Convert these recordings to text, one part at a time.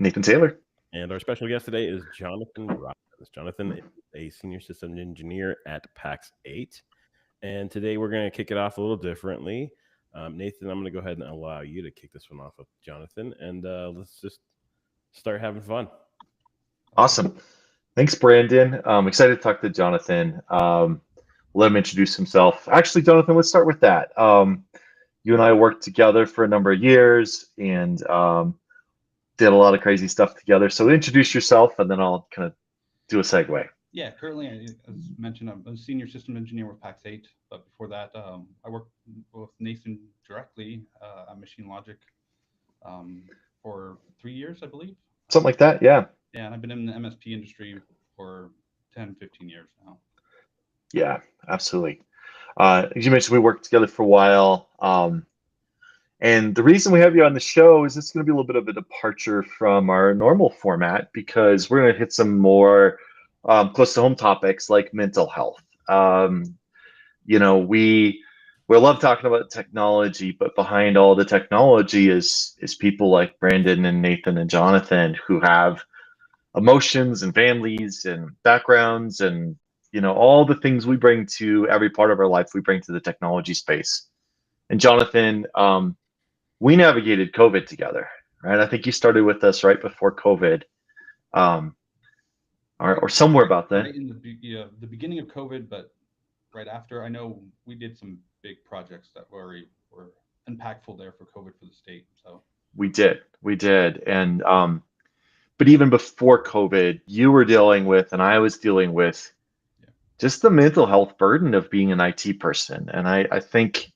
Nathan Taylor. And our special guest today is Jonathan Robbins. Jonathan is a senior system engineer at PAX 8. And today we're going to kick it off a little differently. Nathan, I'm going to go ahead and allow you to kick this one off with Jonathan. And let's just start having fun. Awesome. Thanks, Brandon. I'm excited to talk to Jonathan. Let him introduce himself. Actually, Jonathan, let's start with that. You and I worked together for a number of years and did a lot of crazy stuff together. So introduce yourself, and then I'll kind of do a segue. Yeah, currently, as mentioned, I'm a senior system engineer with PAX 8. But before that, I worked with Nathan directly at Machine Logic for 3 years, I believe. Something like that, yeah. Yeah, and I've been in the MSP industry for 10, 15 years now. Yeah, absolutely. As you mentioned, we worked together for a while. And the reason we have you on the show is it's going to be a little bit of a departure from our normal format because we're going to hit some more close to home topics like mental health. We love talking about technology, but behind all the technology is people like Brandon and Nathan and Jonathan who have emotions and families and backgrounds and all the things we bring to every part of our life we bring to the technology space. And Jonathan, we navigated COVID together, right? I think you started with us right before COVID, or somewhere about that. Right in the beginning of COVID, but right after. I know we did some big projects that were impactful there for COVID for the state. So we did, and but even before COVID, you were dealing with, and I was dealing with, just the mental health burden of being an IT person, and I think,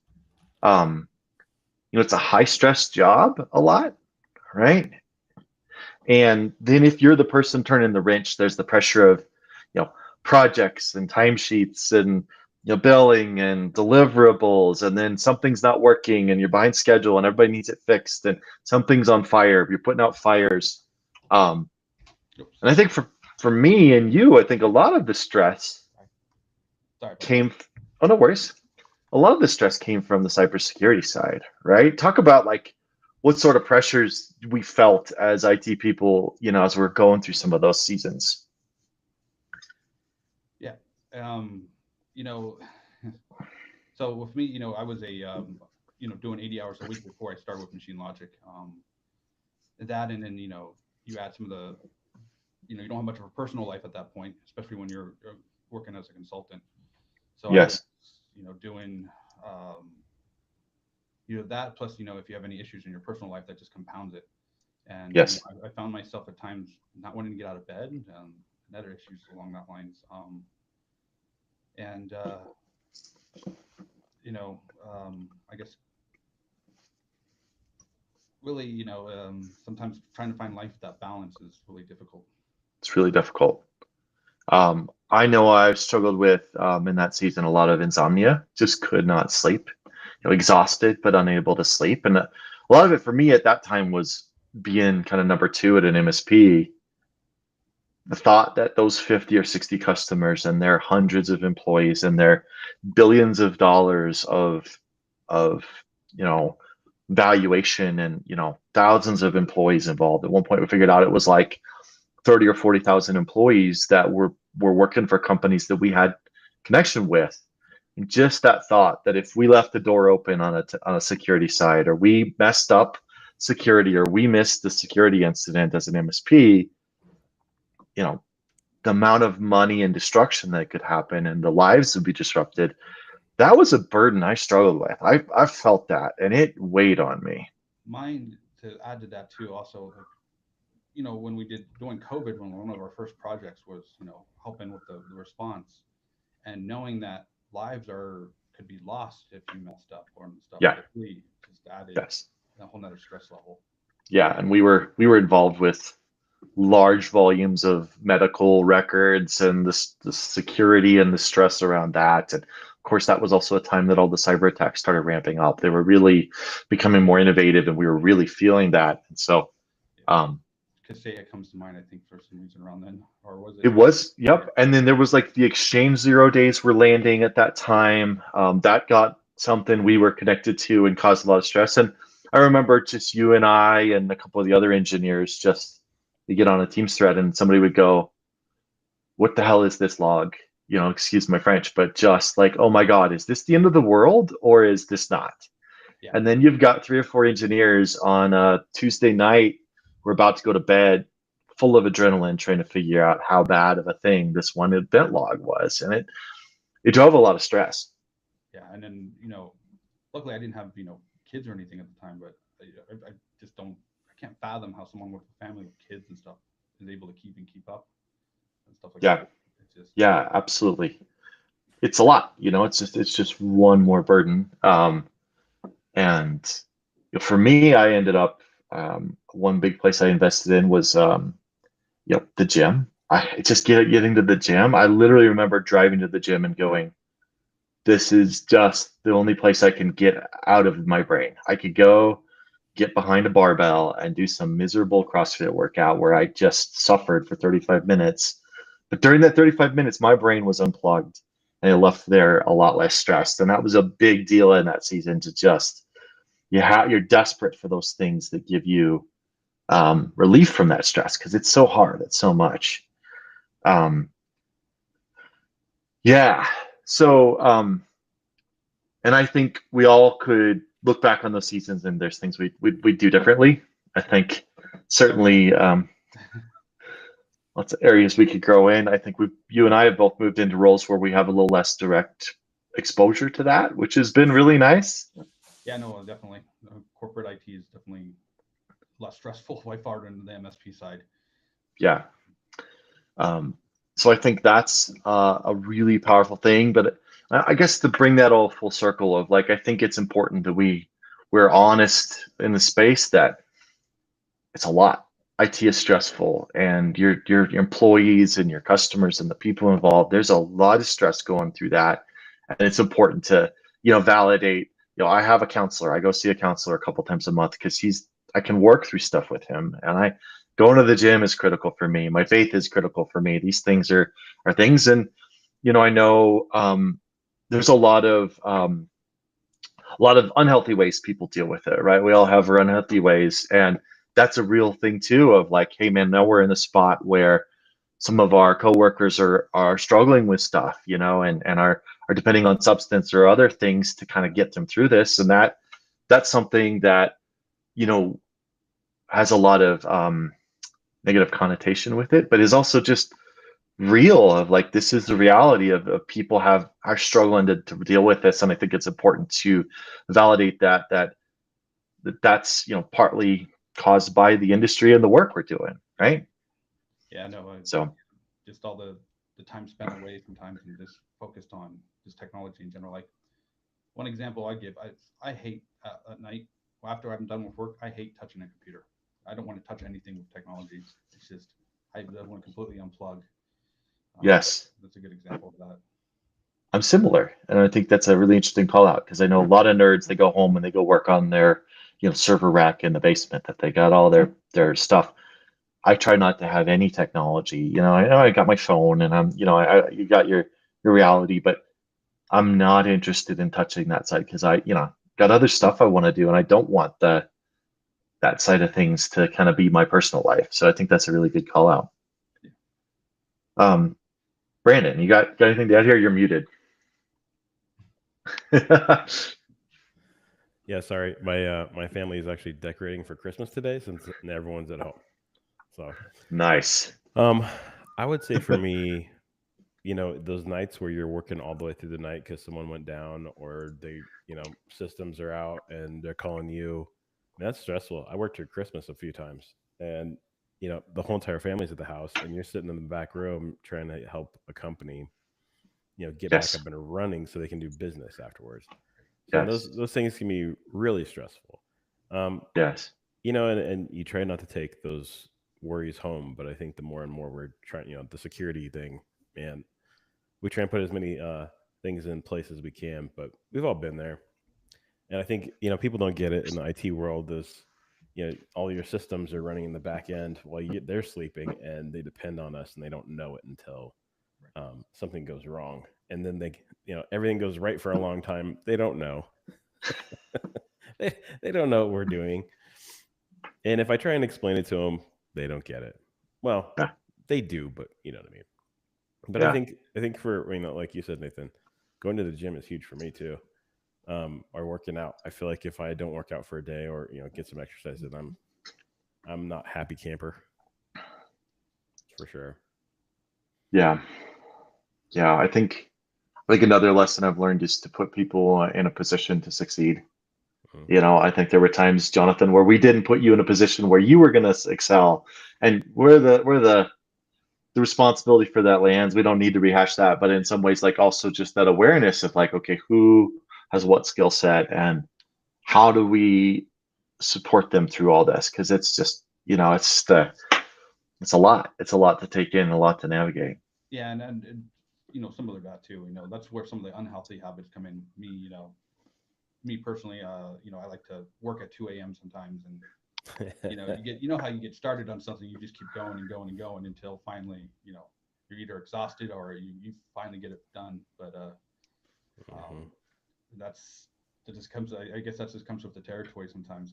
it's a high stress job a lot, right? And then if you're the person turning the wrench, there's the pressure of, projects and timesheets and billing and deliverables, and then something's not working and you're behind schedule and everybody needs it fixed and something's on fire. You're putting out fires. And I think for me and you, I think a lot of the stress came. Oh, no worries. A lot of the stress came from the cybersecurity side, right? Talk about what sort of pressures we felt as IT people, as we're going through some of those seasons. Yeah. So with me, I was doing 80 hours a week before I started with Machine Logic. And then, you add some of the, you don't have much of a personal life at that point, especially when you're working as a consultant. So yes. I was, doing, that plus, if you have any issues in your personal life, that just compounds it. And yes, I found myself at times not wanting to get out of bed, and other issues along that lines. I guess really, sometimes trying to find life that balance is really difficult. It's really difficult. I know I've struggled with in that season a lot of insomnia, just could not sleep, exhausted but unable to sleep. And a lot of it for me at that time was being kind of number two at an MSP. The thought that those 50 or 60 customers and their hundreds of employees and their billions of dollars of valuation and thousands of employees involved. At one point we figured out it was like 30 or 40,000 employees that were working for companies that we had connection with. And just that thought that if we left the door open on a security side, or we messed up security, or we missed the security incident as an MSP, the amount of money and destruction that could happen and the lives would be disrupted. That was a burden I struggled with. I felt that, and it weighed on me. Mine, to add to that too, also, when we during COVID, when one of our first projects was, helping with the response, and knowing that lives could be lost if you messed up or stuff. Yeah. Just added a whole nother stress level. Yeah, and we were involved with large volumes of medical records and the security and the stress around that. And of course, that was also a time that all the cyber attacks started ramping up. They were really becoming more innovative, and we were really feeling that. And so, Kaseya comes to mind, I think, for some reason around then, or was it? It was, yep. And then there was the Exchange 0 days were landing at that time. That got something we were connected to and caused a lot of stress. And I remember just you and I and a couple of the other engineers just you get on a Teams thread and somebody would go, what the hell is this log? Excuse my French, but just like, oh my God, is this the end of the world or is this not? Yeah. And then you've got 3 or 4 engineers on a Tuesday night, we're about to go to bed, full of adrenaline, trying to figure out how bad of a thing this one event log was. And it drove a lot of stress. Yeah. And then, luckily I didn't have, kids or anything at the time, but I just I can't fathom how someone with a family with kids and stuff is able to keep up and stuff like that. It's just, yeah, absolutely. It's a lot, it's just one more burden. And for me, I ended up, one big place I invested in was, the gym. I just getting to the gym. I literally remember driving to the gym and going, this is just the only place I can get out of my brain. I could go get behind a barbell and do some miserable CrossFit workout where I just suffered for 35 minutes. But during that 35 minutes, my brain was unplugged and I left there a lot less stressed. And that was a big deal in that season to just, you're desperate for those things that give you relief from that stress because it's so hard. It's so much. Yeah. So, and I think we all could look back on those seasons and there's things we'd do differently. I think certainly lots of areas we could grow in. I think you and I have both moved into roles where we have a little less direct exposure to that, which has been really nice. Yeah, no, definitely. Corporate IT is definitely less stressful by far than the MSP side. Yeah. So I think that's a really powerful thing. But I guess to bring that all full circle of like, I think it's important that we're honest in the space that it's a lot. IT is stressful, and your employees and your customers and the people involved. There's a lot of stress going through that, and it's important to validate. I have a counselor. I go see a counselor a couple times a month because I can work through stuff with him, and going to the gym is critical for me. My faith is critical for me. These things are things, and I know there's a lot of unhealthy ways people deal with it, right? We all have our unhealthy ways, and that's a real thing too. Of like, hey man, now we're in a spot where some of our coworkers are struggling with stuff, and are depending on substance or other things to kind of get them through this, and that's something that has a lot of negative connotation with it, but is also just real of like, this is the reality of people are struggling to deal with this. And I think it's important to validate that's partly caused by the industry and the work we're doing, right? Yeah, no. So just all the time spent away sometimes and just focused on just technology in general. Like one example I give, I hate at night after I'm done with work, I hate touching a computer. I don't want to touch anything with technology. It's just I want to completely unplug. Yes, that's a good example of that. I'm similar, and I think that's a really interesting call out because I know a lot of nerds. They go home and they go work on their server rack in the basement that they got all their stuff. I try not to have any technology. I know I got my phone and I'm you got your reality, but I'm not interested in touching that side because I got other stuff I want to do, and I don't want that side of things to kind of be my personal life. So I think that's a really good call out. Brandon, you got anything to add here? You're muted. Yeah, sorry. My family is actually decorating for Christmas today since everyone's at home. So nice. I would say for me, those nights where you're working all the way through the night because someone went down or they, systems are out and they're calling you. That's stressful. I worked through Christmas a few times, and the whole entire family's at the house, and you're sitting in the back room trying to help a company, get back up and running so they can do business afterwards. So those things can be really stressful. Yes. And you try not to take those worries home, but I think the more and more we're trying, the security thing, man, we try and put as many things in place as we can, but we've all been there. And I think, people don't get it in the IT world. This, all your systems are running in the back end while they're sleeping, and they depend on us, and they don't know it until something goes wrong. And then everything goes right for a long time. They don't know. they don't know what we're doing. And if I try and explain it to them, they don't get it. Well, Yeah. they do, but you know what I mean. But Yeah. I think for like you said, Nathan, going to the gym is huge for me too. Or working out. I feel like if I don't work out for a day or get some exercise, then I'm not happy camper for sure. Yeah. Yeah. I think like another lesson I've learned is to put people in a position to succeed. Mhm. I think there were times, Jonathan, where we didn't put you in a position where you were going to excel, and where the responsibility for that lands. We don't need to rehash that, but in some ways, like also just that awareness of like, okay, who has what skill set, and how do we support them through all this? Because it's just, it's a lot. It's a lot to take in, a lot to navigate. Yeah, and similar to that too. That's where some of the unhealthy habits come in. Me personally, I like to work at 2 a.m. sometimes, and how you get started on something, you just keep going and going and going until finally, you're either exhausted or you finally get it done. But Mhm. that's that just comes. I guess that just comes with the territory sometimes.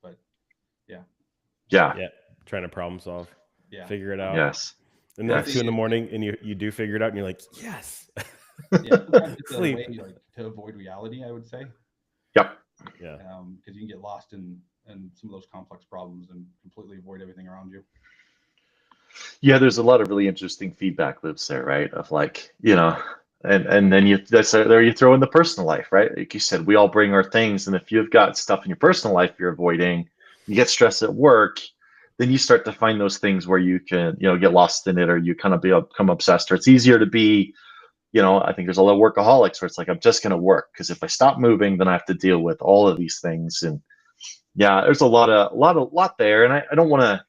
But yeah, Yeah. Yeah, trying to problem solve, yeah, figure it out, Yes. and then Yes. it's 2 in the morning, and you do figure it out, and you're like, yes, yeah. Sometimes it's a sleep. way like to avoid reality, I would say, Yep. Yeah, because you can get lost in some of those complex problems and completely avoid everything around you. Yeah, there's a lot of really interesting feedback loops there, right? Of like, and then there you throw in the personal life, right? Like you said, we all bring our things, and if you've got stuff in your personal life you're avoiding, you get stressed at work, then you start to find those things where you can, get lost in it, or you kind of become obsessed, or it's easier to be, I think there's a lot of workaholics where it's like I'm just going to work because if I stop moving, then I have to deal with all of these things, and yeah, there's a lot there, and I don't want to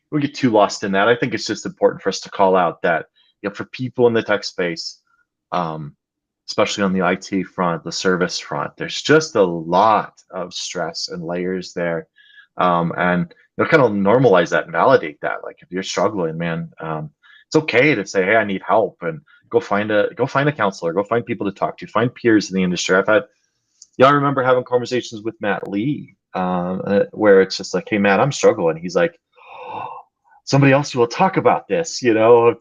we get too lost in that. I think it's just important for us to call out that for people in the tech space, um, especially on the IT front, the service front, there's just a lot of stress and layers there, and kind of normalize that and validate that. Like if you're struggling, man, it's okay to say, hey, I need help, and go find a counselor, go find people to talk to, find peers in the industry. I remember having conversations with Matt Lee, where it's just like, hey, Matt, I'm struggling. He's like, somebody else will talk about this,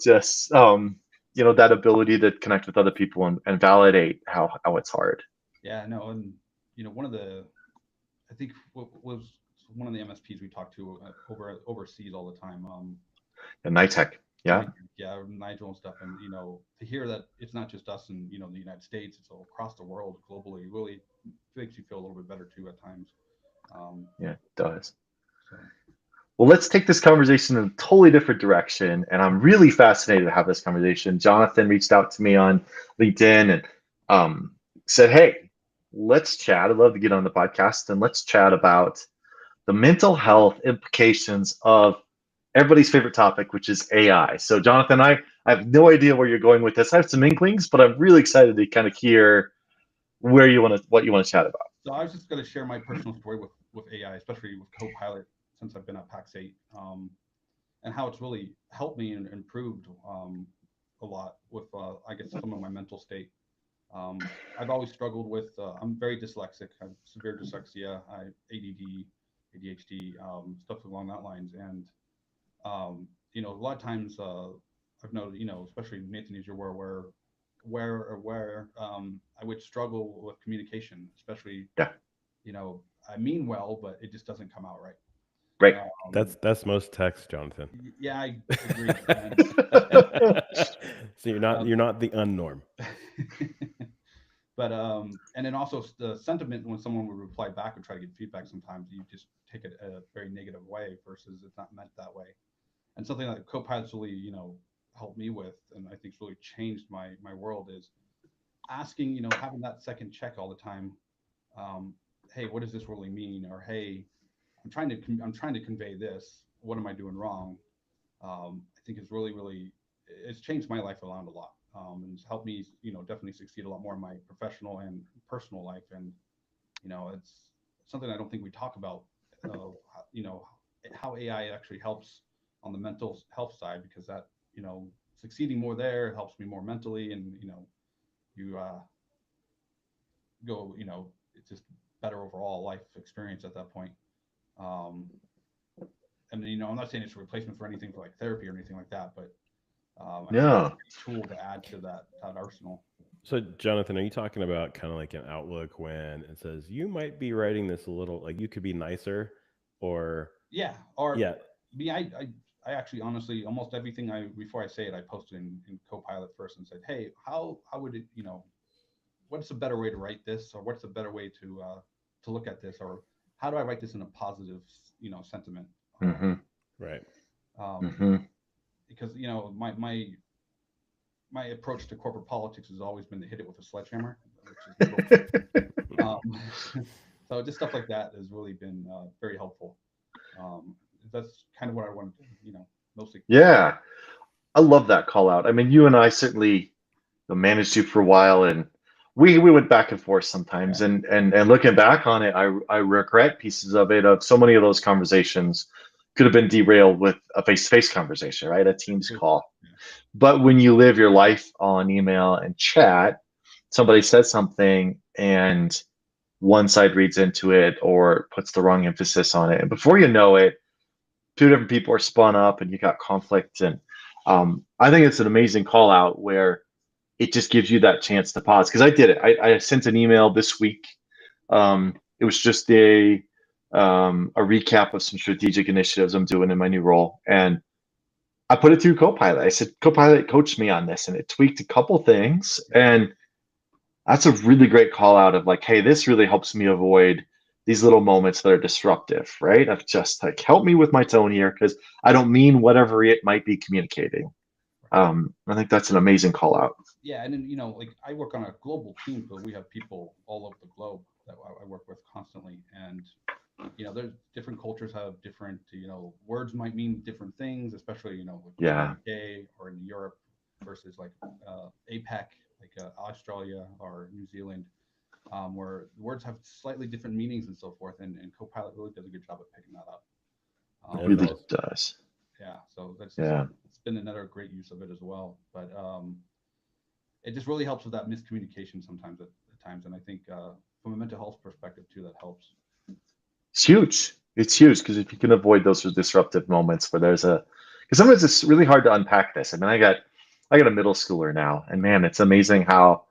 just that ability to connect with other people and validate how it's hard. Yeah, no, and one of the I think what was one of the MSPs we talked to overseas all the time. And Nitech, yeah. Yeah, Nigel and stuff, and to hear that it's not just us in the United States, it's all across the world, globally, really makes you feel a little bit better too at times. Yeah, it does. So Well, let's take this conversation in a totally different direction, and I'm really fascinated to have this conversation. Jonathan reached out to me on LinkedIn and said, hey, let's chat. I'd love to get on the podcast, and let's chat about the mental health implications of everybody's favorite topic, which is AI. So, Jonathan, I have no idea where you're going with this. I have some inklings, but I'm really excited to kind of hear what you want to chat about. So I was just going to share my personal story with AI, especially with Copilot, since I've been at PAX 8, and how it's really helped me and improved a lot with, I guess, some of my mental state. I've always struggled with, I'm very dyslexic. I have severe dyslexia, I ADD, ADHD, stuff along that lines. And, a lot of times I've noted, especially Nathan, as you're where I would struggle with communication, especially, Yeah. I mean well, but it just doesn't come out right. Right. that's most text, Jonathan. Yeah, I agree. So you're not the unnorm. But and then also the sentiment when someone would reply back and try to get feedback, sometimes you just take it a very negative way versus it's not meant that way. And something that Copilot's really helped me with, and I think it's really changed my world, is asking, having that second check all the time. Hey, what does this really mean? Or hey, I'm trying to convey this. What am I doing wrong? I think it's really it's changed my life around a lot, and it's helped me definitely succeed a lot more in my professional and personal life. And it's something I don't think we talk about. You know how AI actually helps on the mental health side, because that succeeding more there helps me more mentally, and you go it's just better overall life experience at that point. And and I'm not saying it's a replacement for anything for like therapy or anything like that, but I think Yeah. it's a tool to add to that arsenal. So, Jonathan, are you talking about kind of like an Outlook when it says you might be writing this a little, like you could be nicer, or Yeah, or yeah, me, I actually honestly almost everything before I say it, I posted in Copilot first and said, hey, how would it, what's a better way to write this, or what's a better way to look at this, or how do I write this in a positive sentiment? Mm-hmm. right. Mm-hmm. Because my approach to corporate politics has always been to hit it with a sledgehammer, which is so just stuff like that has really been very helpful. That's kind of what I wanted to, mostly. Yeah, I love that call out. I mean, you and I certainly managed you for a while, and we went back and forth sometimes. Yeah. And looking back on it, I regret pieces of it. Of so many of those conversations could have been derailed with a face-to-face conversation, right? A Teams call. Yeah. But when you live your life on email and chat, somebody says something and one side reads into it or puts the wrong emphasis on it, and before you know it, two different people are spun up and you got conflict. And I think it's an amazing call out where it just gives you that chance to pause. Because I did it. I sent an email this week. It was just a recap of some strategic initiatives I'm doing in my new role, and I put it through Copilot. I said, Copilot, coach me on this, and it tweaked a couple things. And that's a really great call out of like, hey, this really helps me avoid these little moments that are disruptive, right? Of just like, help me with my tone here because I don't mean whatever it might be communicating. I think that's an amazing call out. Yeah, and then like I work on a global team, but we have people all over the globe that I work with constantly, and there's different cultures have different words might mean different things, especially like Yeah. in the UK or in Europe versus like APAC, like Australia or New Zealand, where words have slightly different meanings and so forth, and Copilot really does a good job of picking that up. It Really does. does. Yeah, so that's Yeah. it's been another great use of it as well. But it just really helps with that miscommunication sometimes at times, and I think from a mental health perspective too, that helps. It's huge. It's huge because if you can avoid those disruptive moments where there's because sometimes it's really hard to unpack this. I mean, I got a middle schooler now, and man, it's amazing how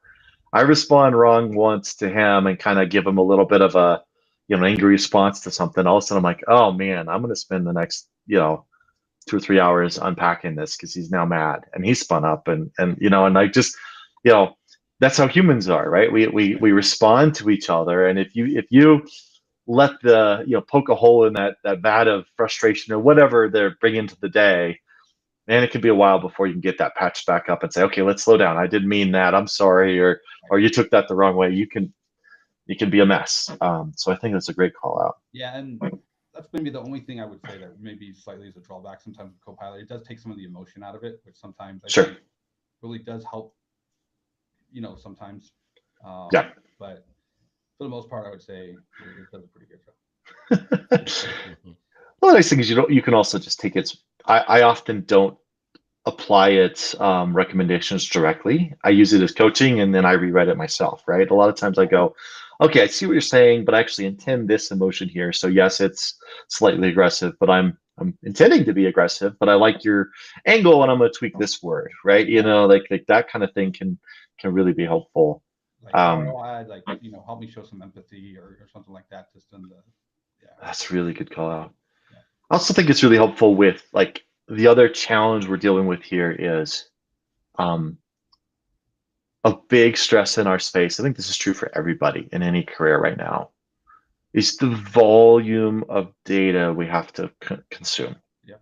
I respond wrong once to him and kind of give him a little bit of a an angry response to something. All of a sudden, I'm like, oh man, I'm going to spend the next 2 or 3 hours unpacking this because he's now mad and he's spun up and I just that's how humans are, right? We respond to each other, and if you let the poke a hole in that vat of frustration or whatever they're bringing to the day, man, it could be a while before you can get that patched back up and say, okay, let's slow down. I didn't mean that. I'm sorry, or you took that the wrong way. You can be a mess. So I think that's a great call out. Yeah, and that's maybe the only thing I would say that maybe slightly is a drawback. Sometimes with Copilot, it does take some of the emotion out of it, which sometimes I Sure. think really does help. Sometimes. Yeah. But for the most part, I would say it does a pretty good job. Well, the nice thing is you can also just take it. I often don't apply its recommendations directly. I use it as coaching, and then I rewrite it myself. Right. A lot of times I go, okay, I see what you're saying, but I actually intend this emotion here. So yes, it's slightly aggressive, but I'm intending to be aggressive, but I like your angle, and I'm going to tweak this word. Right. Like that kind of thing can really be helpful. Like I'll add help me show some empathy or something like that. Just in the That's a really good call out. Yeah. I also think it's really helpful with like the other challenge we're dealing with here is a big stress in our space. I think this is true for everybody in any career right now, is the volume of data we have to consume. Yeah.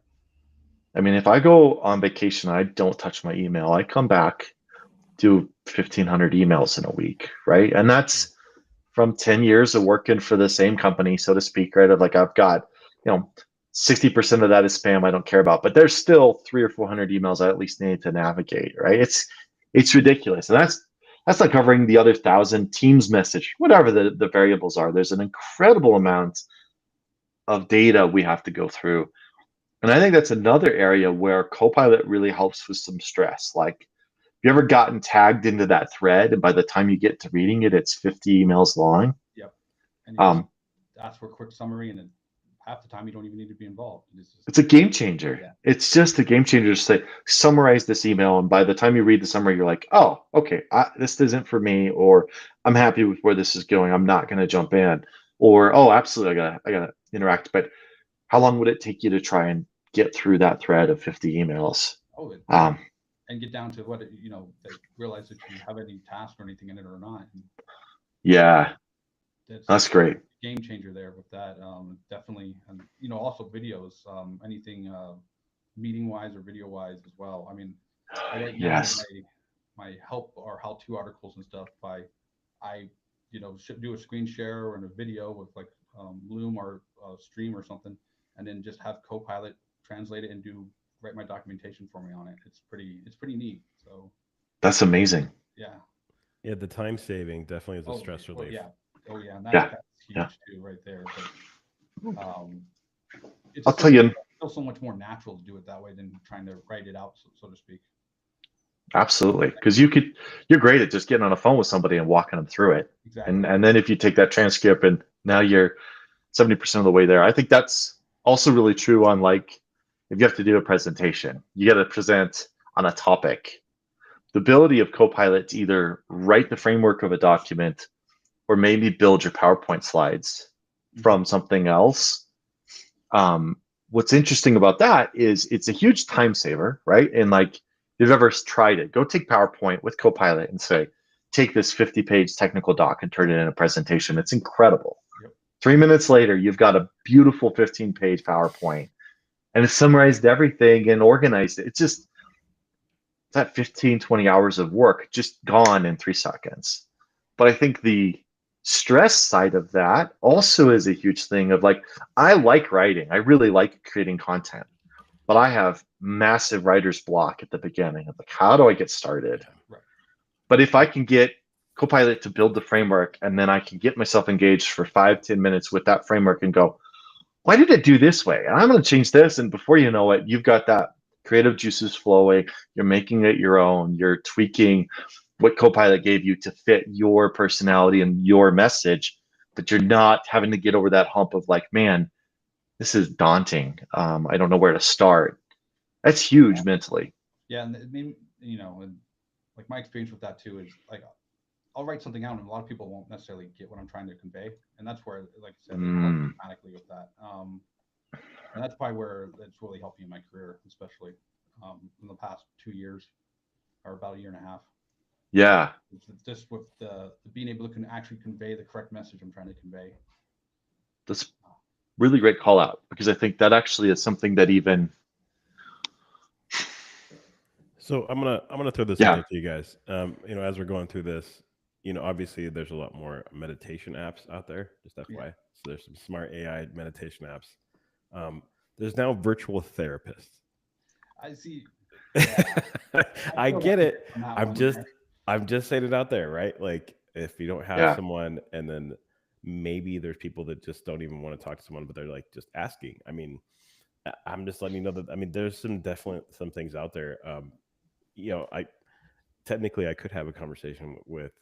I mean, if I go on vacation, I don't touch my email. I come back, do 1,500 emails in a week, right? And that's from 10 years of working for the same company, so to speak, right? Of like I've got, 60% of that is spam I don't care about, but there's still 300 or 400 emails I at least need to navigate, right? It's ridiculous. And that's not covering the other 1,000 Teams message, whatever the variables are. There's an incredible amount of data we have to go through. And I think that's another area where Copilot really helps with some stress. Like, have you ever gotten tagged into that thread, and by the time you get to reading it, it's 50 emails long? Yep. And ask for a quick summary, and then half the time you don't even need to be involved. It's a game changer. Yeah. It's just a game changer to say, summarize this email. And by the time you read the summary, you're like, oh, okay, this isn't for me, or I'm happy with where this is going. I'm not going to jump in, or, oh, absolutely, I gotta interact. But how long would it take you to try and get through that thread of 50 emails? Oh, and get down to what, that realize that you have any task or anything in it or not. And yeah, that's great. Game changer there with that. Definitely. And, also videos, anything meeting wise or video wise as well. I mean, Yes. my help or how-to articles and stuff should do a screen share or in a video with like Loom or Stream or something, and then just have Copilot translate it and write my documentation for me on it. It's pretty neat. So that's amazing. Yeah, the time saving definitely is a stress relief. And Yeah. that's huge too, right there. But, I'll tell you, it's still so much more natural to do it that way than trying to write it out, so to speak. absolutely, because you're great at just getting on a phone with somebody and walking them through it. Exactly. And then if you take that transcript and now you're 70% of the way there. I think that's also really true on, like, if you have to do a presentation, you got to present on a topic. The ability of Copilot to either write the framework of a document or maybe build your PowerPoint slides from something else. What's interesting about that is it's a huge time saver, right? And like, if you've ever tried it, go take PowerPoint with Copilot and say, take this 50-page technical doc and turn it into a presentation. It's incredible. Yep. 3 minutes later, you've got a beautiful 15-page PowerPoint, and it's summarized everything and organized it. It's just that 15, 20 hours of work just gone in 3 seconds. But I think the stress side of that also is a huge thing of, like, I like writing. I really like creating content, but I have massive writer's block at the beginning of, like, how do I get started? Right. But if I can get Copilot to build the framework, and then I can get myself engaged for 5-10 minutes with that framework and go, why did it do this way? And I'm going to change this. And before you know it, you've got that creative juices flowing. You're making it your own. You're tweaking what Copilot gave you to fit your personality and your message, but you're not having to get over that hump of, like, man, this is daunting. I don't know where to start. That's huge mentally. Yeah. And I mean, and like my experience with that too is, like, I'll write something out and a lot of people won't necessarily get what I'm trying to convey. And that's where, like I said, automatically with that. And that's probably where it's really helped me in my career, especially in the past 2 years or about 1.5 years. Yeah. It's just with the being able to actually convey the correct message I'm trying to convey. That's really great call out, because I think that actually is something that even. So I'm gonna throw this out there to you guys. As we're going through this, obviously there's a lot more meditation apps out there. Just FYI, so there's some smart AI meditation apps. There's now virtual therapists. I see. Yeah. I get it. I'm just saying it out there, right? Like, if you don't have someone, and then maybe there's people that just don't even want to talk to someone, but they're like just asking. I mean, I'm just letting you know that, I mean, there's some things out there. I could have a conversation with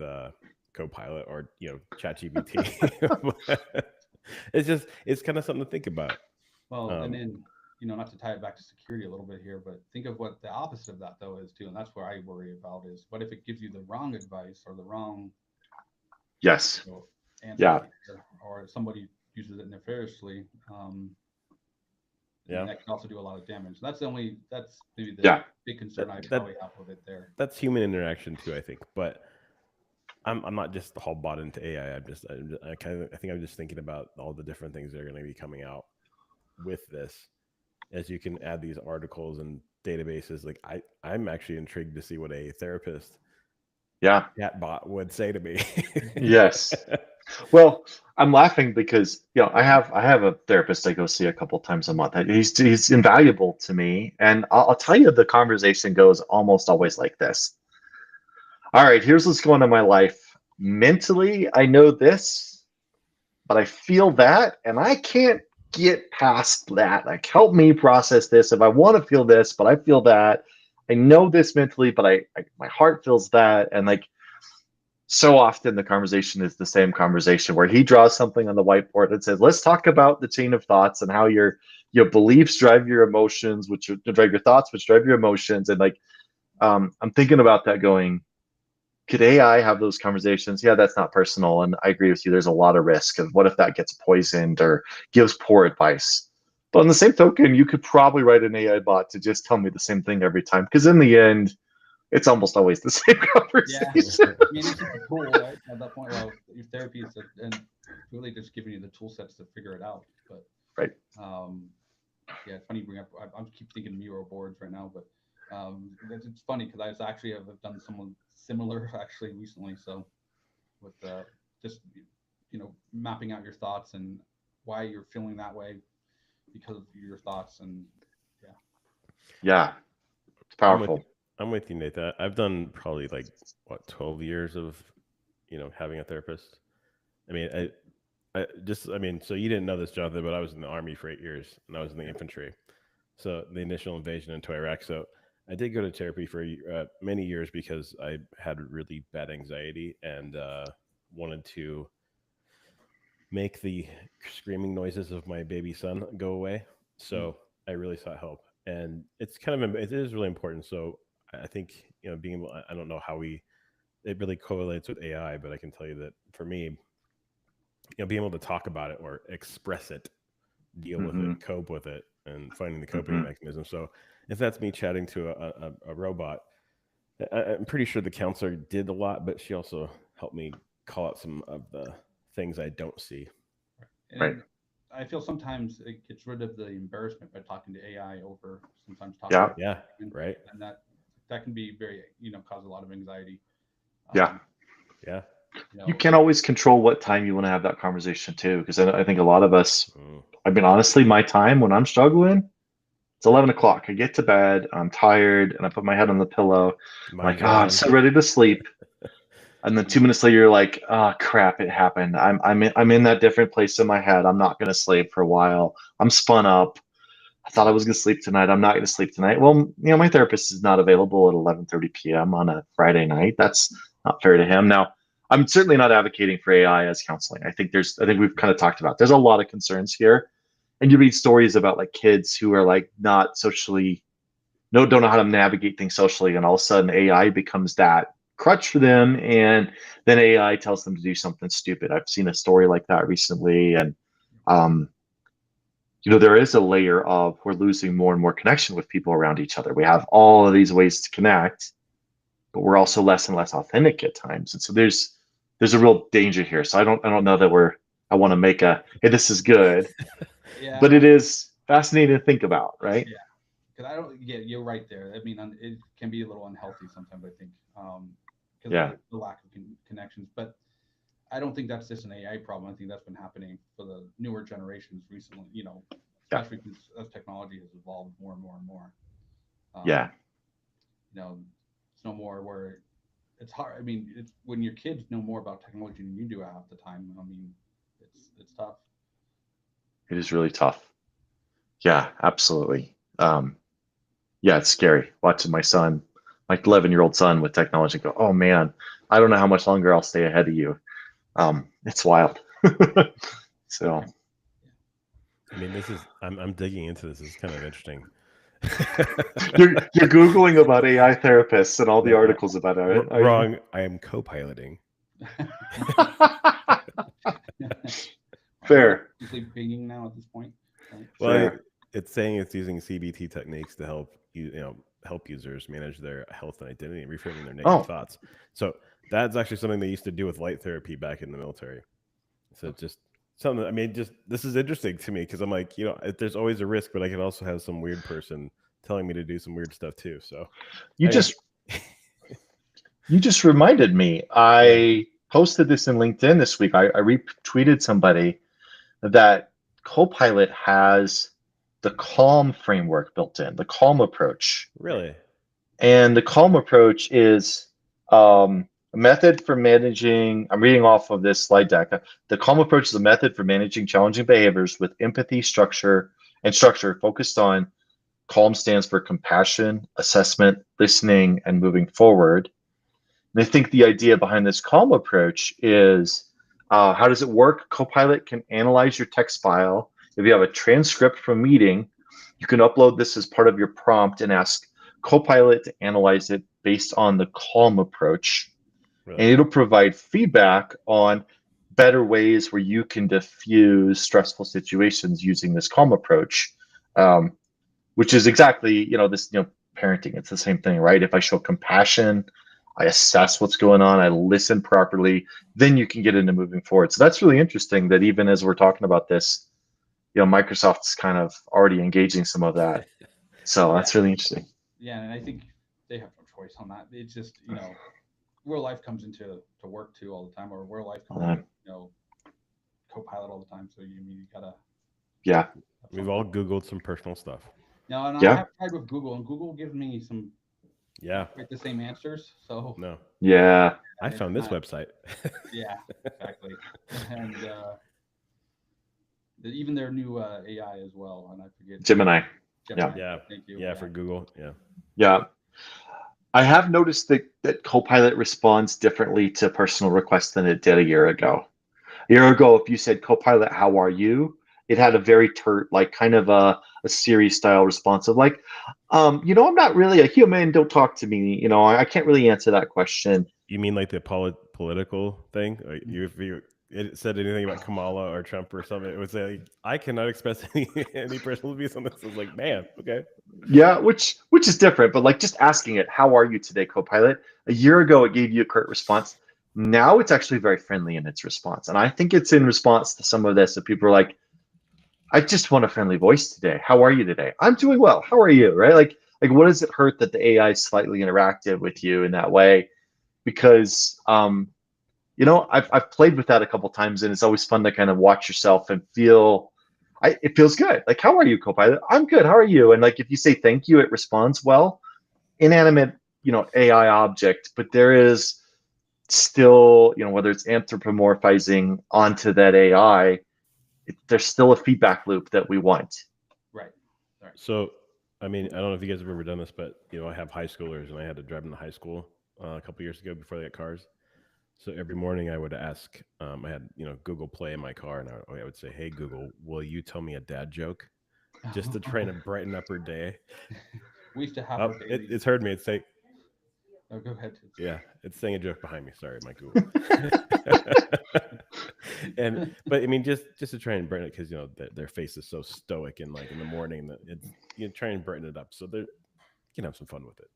Copilot or ChatGPT. It's kind of something to think about. Well, and then, not to tie it back to security a little bit here, but think of what the opposite of that though is too, and that's where I worry about is, what if it gives you the wrong advice or the wrong answer, or somebody uses it nefariously, that can also do a lot of damage. That's maybe the big concern I probably have with it there. That's human interaction too, I think, but I'm not just all bought into AI. I think I'm just thinking about all the different things that are going to be coming out with this, as you can add these articles and databases. Like, I'm actually intrigued to see what a therapist chatbot would say to me. Yes. Well, I'm laughing because I have a therapist I go see a couple times a month. He's invaluable to me, and I'll tell you, the conversation goes almost always like this. All right, here's what's going on in my life. Mentally, I know this, but I feel that, and I can't get past that. Like, help me process this. If I want to feel this, but I feel that. I know this mentally, but my heart feels that. And, like, so often the conversation is the same conversation where he draws something on the whiteboard and says, let's talk about the chain of thoughts and how your beliefs drive your emotions, which drive your thoughts, which drive your emotions. And like, I'm thinking about that going, could AI have those conversations? Yeah, that's not personal. And I agree with you. There's a lot of risk of what if that gets poisoned or gives poor advice. But on the same token, you could probably write an AI bot to just tell me the same thing every time. Because in the end, it's almost always the same conversation. I mean, it's just a tool, right? At that point, well, your therapy is and really just giving you the tool sets to figure it out. But Right. Yeah, it's funny you bring up. I keep thinking Miro boards right now, but it's funny because I actually have done someone similar actually recently. So with just mapping out your thoughts and why you're feeling that way because of your thoughts, and Yeah, it's powerful. I'm with you, Nathan. I've done probably like 12 years of having a therapist. I mean, so you didn't know this, Jonathan, but I was in the Army for 8 years and I was in the infantry. So the initial invasion into Iraq. So I did go to therapy for many years because I had really bad anxiety and wanted to make the screaming noises of my baby son go away. So I really sought help, and it is really important. So I think being able, I don't know how it really correlates with AI, but I can tell you that for me, being able to talk about it or express it, deal with it, cope with it, and finding the coping mechanism. So if that's me chatting to a robot, I'm pretty sure the counselor did a lot, but she also helped me call out some of the things I don't see. And Right. I feel sometimes it gets rid of the embarrassment by talking to AI over sometimes talking. Yeah. Right. And that can be very cause a lot of anxiety. Yeah. Yeah. You can't always control what time you want to have that conversation too, because I think a lot of us, I mean, honestly, my time when I'm struggling, it's 11 o'clock. I get to bed, I'm tired, and I put my head on the pillow. I'm like, I'm so ready to sleep. And then 2 minutes later, you're like, oh crap, it happened. I'm in that different place in my head. I'm not gonna sleep for a while. I'm spun up. I thought I was gonna sleep tonight. I'm not gonna sleep tonight. Well, my therapist is not available at 11:30 p.m. on a Friday night. That's not fair to him. Now, I'm certainly not advocating for AI as counseling. I think we've kind of talked about. There's a lot of concerns here, and you read stories about like kids who are like not socially, don't know how to navigate things socially, and all of a sudden AI becomes that crutch for them, and then AI tells them to do something stupid. I've seen a story like that recently, and there is a layer of we're losing more and more connection with people around each other. We have all of these ways to connect, but we're also less and less authentic at times. And so there's a real danger here. So I don't know that I want to make hey, this is good, but it is fascinating to think about, right? Yeah, because you're right there. I mean, it can be a little unhealthy sometimes, I think, because of the lack of connections. But I don't think that's just an AI problem. I think that's been happening for the newer generations recently, especially as technology has evolved more and more and more. It's no more where it's hard. I mean, it's when your kids know more about technology than you do half the time. I mean, it's tough. It is really tough. Yeah, absolutely. It's scary watching my 11-year-old son with technology go, oh man, I don't know how much longer I'll stay ahead of you. It's wild. So, I mean, I'm digging into this. This is kind of interesting. you're Googling about AI therapists and all the articles about it. Wrong. I am co-piloting. Fair. Usually pinging now at this point. Right? Well, it's saying it's using CBT techniques to help users manage their health and identity and reframing their negative thoughts. So that's actually something they used to do with light therapy back in the military. So just something. I mean, this is interesting to me because I'm like, there's always a risk, but I could also have some weird person telling me to do some weird stuff too. So you just reminded me. I posted this in LinkedIn this week. I retweeted somebody that Copilot has the CALM framework built in, the CALM approach. Really? And the CALM approach is a method for managing, I'm reading off of this slide deck. The CALM approach is a method for managing challenging behaviors with empathy, structure focused on CALM stands for compassion, assessment, listening, and moving forward. And I think the idea behind this Calm approach is how does it work? Copilot can analyze your text file. If you have a transcript from a meeting, you can upload this as part of your prompt and ask Copilot to analyze it based on the Calm approach. Really? And it'll provide feedback on better ways where you can diffuse stressful situations using this Calm approach, which is exactly, this, parenting. It's the same thing, right? If I show compassion, I assess what's going on, I listen properly, then you can get into moving forward. So that's really interesting that even as we're talking about this, Microsoft's kind of already engaging some of that. So that's really interesting. Yeah, and I think they have no choice on that. It's just, real life comes into work too all the time, or real life comes into, Copilot all the time. So you gotta. Yeah. We've all Googled some personal stuff. No, and I have tried with Google, and Google gives me some quite the same answers. So no. Yeah. I found this website. Yeah, exactly. And even their new AI as well, and I forget Gemini. Yeah. Thank you. Yeah, for Google. Yeah. Yeah. I have noticed that Copilot responds differently to personal requests than it did a year ago. A year ago, if you said, Copilot, how are you? It had a very like kind of a Siri style response of like, I'm not really a human. Don't talk to me. I can't really answer that question. You mean like the political thing? Like if it said anything about Kamala or Trump or something, it would say, like, I cannot express any personal views on this. I was like, man, okay. Yeah, which is different, but like just asking it, how are you today, Copilot? A year ago, it gave you a curt response. Now it's actually very friendly in its response. And I think it's in response to some of this that people are like, I just want a friendly voice today. How are you today? I'm doing well. How are you? Right? Like what does it hurt that the AI is slightly interactive with you in that way? Because I've played with that a couple times, and it's always fun to kind of watch yourself and feel. It feels good. Like, how are you, Copilot? I'm good. How are you? And like, if you say thank you, it responds well. Inanimate, AI object, but there is still, whether it's anthropomorphizing onto that AI, there's still a feedback loop that we want. Right. So, I mean, I don't know if you guys have ever done this, but I have high schoolers, and I had to drive them to high school a couple years ago before they got cars. So every morning I would ask, I had, Google Play in my car, and I would say, hey, Google, will you tell me a dad joke? Just to try to brighten up her day. We used to have it's heard me. It's saying, oh, go ahead. Yeah, it's saying a joke behind me. Sorry, my Google. But I mean, just to try and brighten it, because their face is so stoic, and like in the morning, that it's try and brighten it up so they can have some fun with it.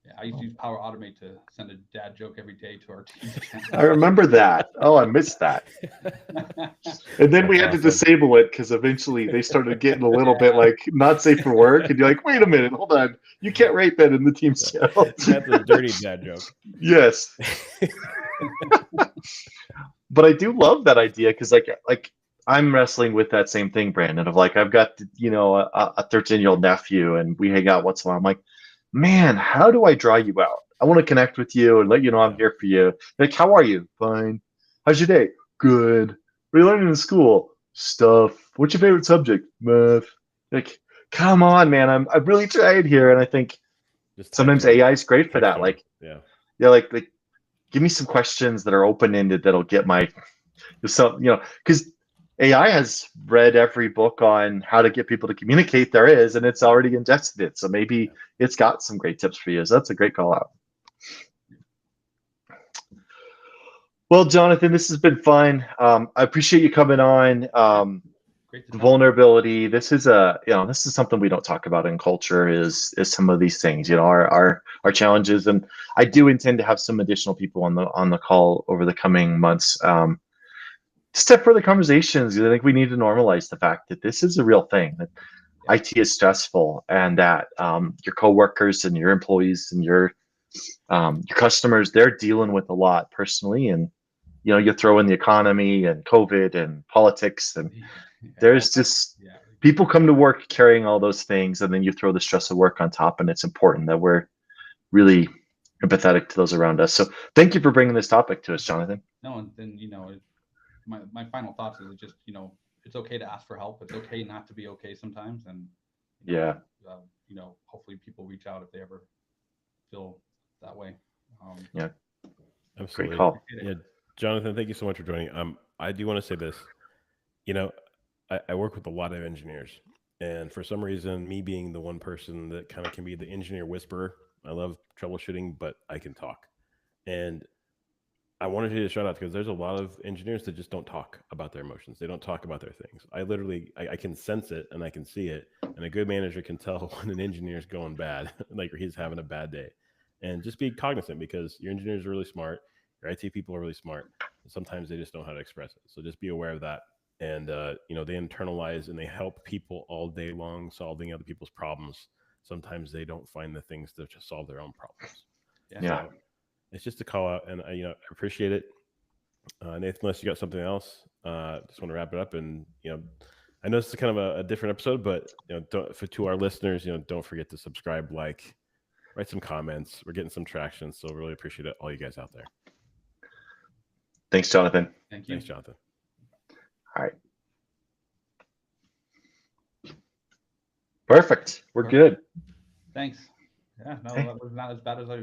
Yeah, I used to use Power Automate to send a dad joke every day to our team. I remember that. Oh, I missed that. And then we had to disable it because eventually they started getting a little bit like not safe for work. And you're like, wait a minute, hold on. You can't write that in the team channel. That's a dirty dad joke. Yes. But I do love that idea because like I'm wrestling with that same thing, Brandon, of like I've got a 13-year-old nephew and we hang out once in a while. I'm like, man, how do I draw you out? I want to connect with you and let you know I'm here for you. Like, how are you? Fine. How's your day? Good. What are you learning in school? Stuff. What's your favorite subject? Math. Like, come on, man. I'm really trying here. And I think sometimes AI is great for that. Like, like give me some questions that are open-ended that'll get my because AI has read every book on how to get people to communicate there is, and it's already ingested it. So maybe it's got some great tips for you. So that's a great call out. Well, Jonathan, this has been fun. I appreciate you coming on. Vulnerability. This is something we don't talk about in culture. Is some of these things, our challenges, and I do intend to have some additional people on the call over the coming months. Just to have further conversations. I think we need to normalize the fact that this is a real thing. That IT is stressful, and that your coworkers and your employees and your customers, they're dealing with a lot personally, and you throw in the economy and COVID and politics, and there's just people come to work carrying all those things, and then you throw the stress of work on top, and it's important that we're really empathetic to those around us. So thank you for bringing this topic to us, Jonathan. No, and then my final thoughts is just it's okay to ask for help. It's okay not to be okay sometimes, and hopefully people reach out if they ever feel that way. Absolutely. call. Yeah, Jonathan, thank you so much for joining. I do want to say this. You know, I work with a lot of engineers, and for some reason, me being the one person that kind of can be the engineer whisperer, I love troubleshooting, but I can talk. And I wanted to shout out because there's a lot of engineers that just don't talk about their emotions. They don't talk about their things. I can sense it and I can see it. And a good manager can tell when an engineer is going bad, like he's having a bad day. And just be cognizant because your engineers are really smart, your IT people are really smart. And sometimes they just don't know how to express it. So just be aware of that. And they internalize and they help people all day long solving other people's problems. Sometimes they don't find the things to solve their own problems. Yeah. So it's just a call out, and I appreciate it. Nathan, unless you got something else, just want to wrap it up. And I know this is kind of a different episode, but to our listeners, don't forget to subscribe, like, write some comments. We're getting some traction, so really appreciate it, all you guys out there. Thanks, Jonathan. Thank you. Thanks, Jonathan. All right. Perfect. We're good. Thanks. Yeah, no, Hey. that was not as bad as I